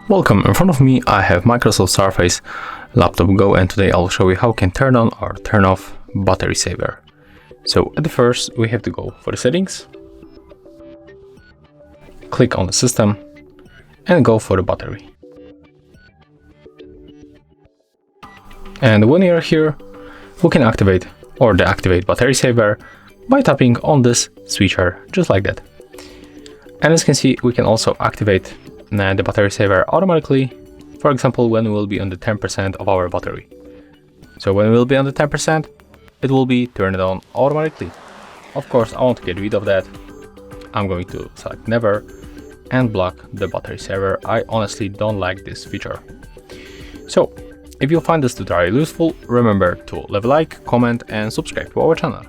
Welcome, in front of me I have Microsoft Surface Laptop Go, and today I'll show you how you can turn on or turn off battery saver. So at the first we have to go for the settings, click on the system and go for the battery. And when you're here, we can activate or deactivate battery saver by tapping on this switcher, just like that. And as you can see, we can also activate the battery saver automatically, for example, when we will be on the 10% of our battery. So when we will be on the 10%, it will be turned on automatically. Of course, I want to get rid of that. I'm going to select never and block the battery saver. I honestly don't like this feature. So if you find this tutorial useful, remember to leave a like, comment and subscribe to our channel.